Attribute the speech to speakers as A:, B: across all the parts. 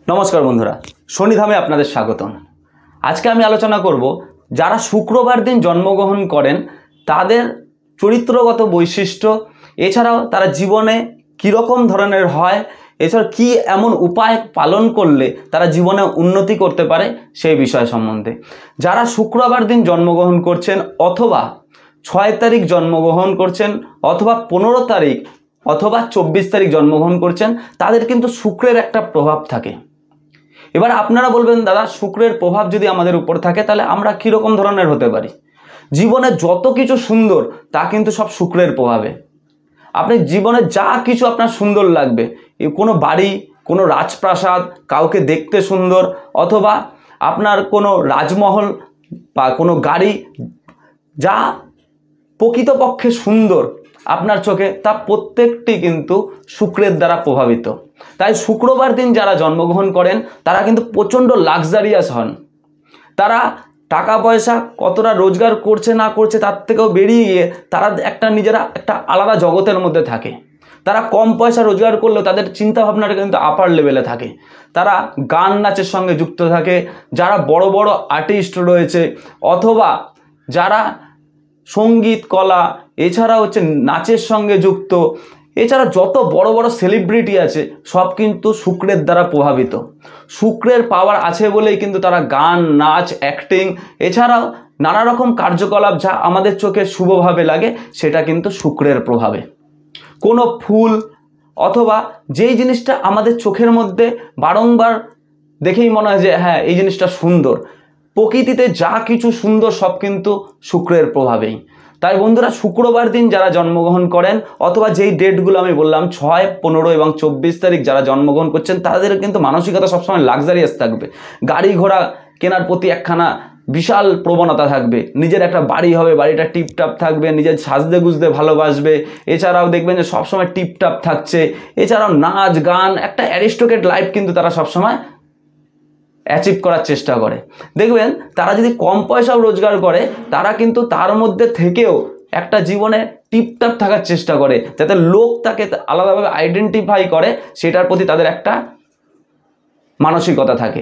A: नमस्कार बंधुरा शनिधामे आपनादेर स्वागतम। आज के आमी आलोचना करब जारा शुक्रवार दिन जन्मग्रहण करें तादेर चरित्रगत वैशिष्ट्य एछाड़ाओ तारा जीवने कि रकम धरनेर हय एछाड़ा कि एमन उपाय पालन करले तारा जीवने उन्नति करते पारे सेई विषय सम्बन्धे। जारा शुक्रवार दिन जन्मग्रहण करछेन अथवा 6 तारीख जन्मग्रहण करछेन अथवा 15 तारीख अथवा 24 तारीख जन्मग्रहण करछेन तादेर किन्तु शुक्रेर एकटा प्रभाव थाके। एबार आपनारा बोलबेन दादा शुक्रेर प्रभाव यदि आमादेर उपर थाके ताहले आमरा कि रकम धरनेर होते पारी। जीवने जत किछु सुंदर ता किन्तु सब शुक्रेर प्रभावे। आपनि जीवने जा किछु आपनार सुंदर लागबे, कोनो बाड़ी, कोनो राजप्रासाद, काउके देखते सुंदर अथवा आपनार कोनो राजमहल बा कोनो गाड़ी जा प्रकृतपक्षे सुंदर आपनार चोखे ता प्रत्येकटी किन्तु शुक्रेर द्वारा प्रभावित। ताई शुक्रवार दिन जारा जन्मग्रहण करें तारा किन्तु प्रचंड लाक्सारियास हन। तारा टाका पयसा कतटा रोजगार करछे ना करछे तार थेकेও बेरिये गिये तारा एकटा निजेरा एकटा आलादा जगतेर मध्य थाके। तारा कम पयसा रोजगार करलेও तादेर चिंता भावनाटा किन्तु आपार लेभेले थाके। तारा गान नाचेर संगे जुक्त थाके, जारा बड़ बड़ आर्टिस्ट रयेछे अथवा जारा संगीत कला एछाड़ा होच्छे नाचेर संगे जुक्त एछाड़ा जत बड़ बड़ सेलिब्रिटी आछे सब किन्तु शुक्रेर द्वारा प्रभावित। शुक्रेर पावर आछे बोलेई किन्तु तारा गान नाच एक्टिंग एछाड़ा नाना रकम कार्यकलाप जा आमादेर चोखे शुभभावे लागे सेटा किन्तु शुक्रेर प्रभावे। कोनो फुल अथवा जेई जिनिसटा आमादेर चोखेर मध्य बारंबार देखेई मने हय जे हाँ एई जिनिसटा सुंदर, प्रकृतिते जा किछु सुंदर सब किन्तु शुक्रेर प्रभावेई। ताई बंधुरा शुक्रवार दिन जारा जन्मग्रहण करें अथवा जेई डेटगुलो आमी बोललाम 6, 15 এবং 24 तारीख जारा जन्मग्रहण करछेन तादेर किन्तु मानसिकता सब समय लाक्सारियास थाकबे। गाड़ी घोड़ा केनार प्रति एकखाना विशाल प्रवणता थाकबे, निजेर एकटा बाड़ी होबे, बाड़ीटा टिपटाप थाकबे, निजेर साजते गुजते भालोबासबे, एछाड़ाओ देखबेन जे सब समय टिपटाप थाकछे, एछाड़ाओ नाच गान एकटा अरिस्टोक्रेट लाइफ किन्तु तारा सब समय अचिव करार चेष्टा करे। देखबेन तारा यदि कम पयसाओ रोजगार करे तारा किन्तु तार मध्य थेकेও একটা জীবনে টিপটাপ থাকার চেষ্টা করে যাতে লোক তাকে আলাদাভাবে আইডেন্টিফাই করে সেটার প্রতি তাদের একটা মানসিকতা থাকে।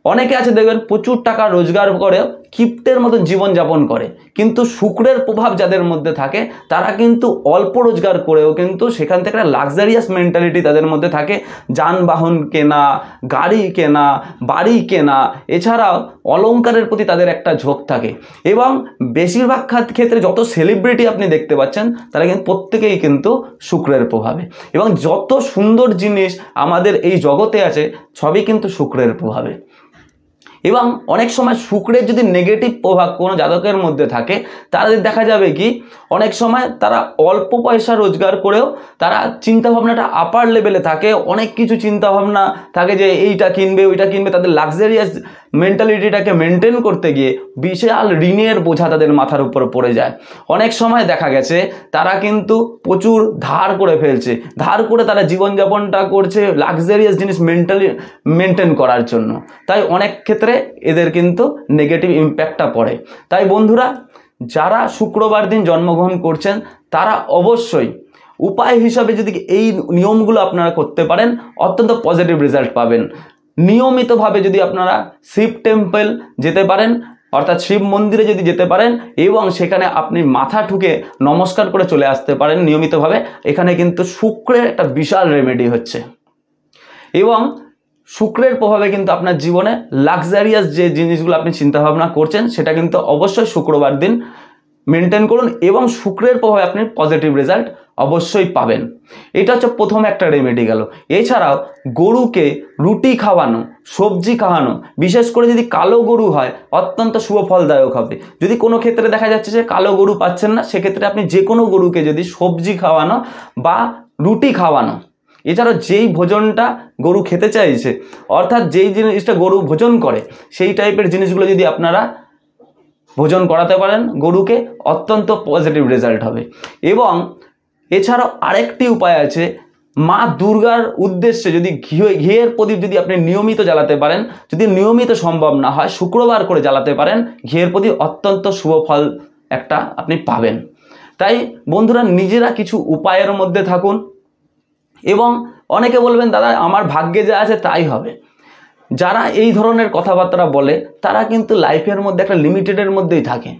A: অনেকে আছে দেখবেন প্রচুর টাকা রোজগার করে কিপ্টের মতন জীবন যাপন করে, কিন্তু শুক্রের প্রভাব যাদের মধ্যে থাকে তারা কিন্তু অল্প রোজগার করেও কিন্তু সেখান থেকে একটা লাক্সারিয়াস মেন্টালিটি তাদের মধ্যে থাকে। যানবাহন কেনা, গাড়ি কেনা, বাড়ি কেনা এছাড়াও অলংকারের প্রতি তাদের একটা ঝোঁক থাকে। এবং বেশিরভাগ ক্ষেত্রে যত সেলিব্রিটি আপনি দেখতে পাচ্ছেন তারা কিন্তু প্রত্যেকেই কিন্তু শুক্রের প্রভাবে। এবং যত সুন্দর জিনিস আমাদের এই জগতে আছে সবই কিন্তু শুক্রের প্রভাবে। এবং অনেক সময় শুক্রের যদি নেগেটিভ প্রভাব কোনো জাতকের মধ্যে থাকে তাদের দেখা যাবে কি অনেক সময় তারা অল্প পয়সা রোজগার করেও তারা চিন্তা ভাবনাটা আপার লেভেলে থাকে, অনেক কিছু চিন্তা ভাবনা থাকে যে এইটা কিনবে ওইটা কিনবে, তাদের লাক্সারিয়াস মেন্টালিটিটাকে মেনটেন করতে গিয়ে বিশাল ঋণের বোঝা তাদের মাথার উপর পড়ে যায়। অনেক সময় দেখা গেছে তারা কিন্তু প্রচুর ধার করে ফেলছে, ধার করে তারা জীবনযাপনটা করছে লাক্সারিয়াস জিনিস মেনটেন করার জন্য। তাই অনেক ক্ষেত্রে এদের কিন্তু নেগেটিভ ইম্প্যাক্টটা পড়ে। তাই বন্ধুরা যারা শুক্রবার দিন জন্মগ্রহণ করছেন তারা অবশ্যই উপায় হিসাবে যদি এই নিয়মগুলো আপনারা করতে পারেন অত্যন্ত পজিটিভ রেজাল্ট পাবেন। নিয়মিতভাবে যদি আপনারা শিব টেম্পল যেতে পারেন অর্থাৎ শিব মন্দিরে যদি যেতে পারেন এবং সেখানে আপনি মাথা ঠুকে নমস্কার করে চলে আসতে পারেন নিয়মিতভাবে, এখানে কিন্তু শুক্রের একটা বিশাল রেমেডি হচ্ছে। এবং শুক্রের প্রভাবে কিন্তু আপনার জীবনে লাক্সারিয়াস যে জিনিসগুলো আপনি চিন্তা ভাবনা করছেন সেটা কিন্তু অবশ্যই শুক্রবার দিন মেনটেন করুন এবং শুক্রের প্রভাবে আপনি পজিটিভ রেজাল্ট অবশ্যই পাবেন। এটা হচ্ছে প্রথম একটা রেমেডি গেল। এছাড়াও গরুকে রুটি খাওয়ানো, সবজি খাওয়ানো, বিশেষ করে যদি কালো গরু হয় অত্যন্ত শুভ ফলদায়ক হবে। যদি কোনো ক্ষেত্রে দেখা যাচ্ছে যে কালো গরু পাচ্ছেন না সেক্ষেত্রে আপনি যে কোনো গরুকে যদি সবজি খাওয়ানো বা রুটি খাওয়ানো, এছাড়াও যেই ভোজনটা গরু খেতে চাইছে অর্থাৎ যেই জিনিসটা গরু ভোজন করে সেই টাইপের জিনিসগুলো যদি আপনারা ভোজন করাতে পারেন গরুকে অত্যন্ত পজিটিভ রেজাল্ট হবে। এবং এছাড়াও আরেকটি উপায় আছে, মা দুর্গার উদ্দেশ্যে যদি ঘিয়ের প্রদীপ যদি আপনি নিয়মিত জ্বালাতে পারেন, যদি নিয়মিত সম্ভব না হয় শুক্রবার করে জ্বালাতে পারেন ঘিয়ের প্রদীপ অত্যন্ত শুভ ফল একটা আপনি পাবেন। তাই বন্ধুরা নিজেরা কিছু উপায়ের মধ্যে থাকুন। এবং অনেকে বলবেন দাদা আমার ভাগ্যে যা আছে তাই হবে, যারা এই ধরনের কথাবার্তা বলে তারা কিন্তু লাইফের মধ্যে একটা লিমিটেডের মধ্যেই থাকে।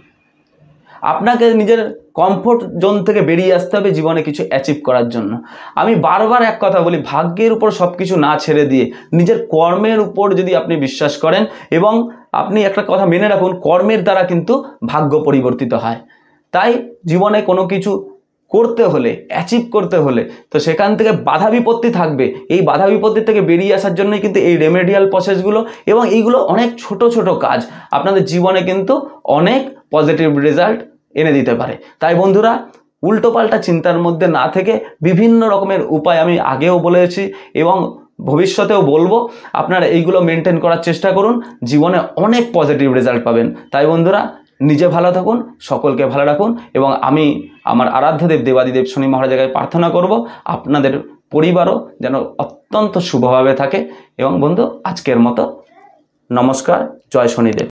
A: আপনাকে নিজের কমফোর্ট জোন থেকে বেরিয়ে আসতে হবে জীবনে কিছু অ্যাচিভ করার জন্য। আমি বারবার এক কথা বলি, ভাগ্যের উপর সব কিছু না ছেড়ে দিয়ে নিজের কর্মের উপর যদি আপনি বিশ্বাস করেন, এবং আপনি একটা কথা মেনে রাখুন, কর্মের দ্বারা কিন্তু ভাগ্য পরিবর্তিত হয়। তাই জীবনে কোনো কিছু করতে হলে, অ্যাচিভ করতে হলে, তো সেখান থেকে বাধা বিপত্তি থাকবে। এই বাধা বিপত্তি থেকে বেরিয়ে আসার জন্যই কিন্তু এই রেমেডিয়াল প্রসেসগুলো, এবং এইগুলো অনেক ছোট ছোট কাজ আপনাদের জীবনে কিন্তু অনেক পজিটিভ রেজাল্ট এনে দিতে পারে। তাই বন্ধুরা, উল্টোপাল্টা চিন্তার মধ্যে না থেকে বিভিন্ন রকমের উপায় আমি আগেও বলেছি এবং ভবিষ্যতেও বলবো, আপনারা এইগুলো মেনটেন করার চেষ্টা করুন, জীবনে অনেক পজিটিভ রেজাল্ট পাবেন। তাই বন্ধুরা, নিজে ভালো থাকুন, সকলকে ভালো রাখুন, এবং আমি আমার আরাধ্যদেব দেবাদিদেব শনি মহারাজের কাছে প্রার্থনা করব আপনাদের পরিবারও যেন অত্যন্ত শুভভাবে থাকে। এবং বন্ধু, আজকের মতো নমস্কার, জয় শনিদেব।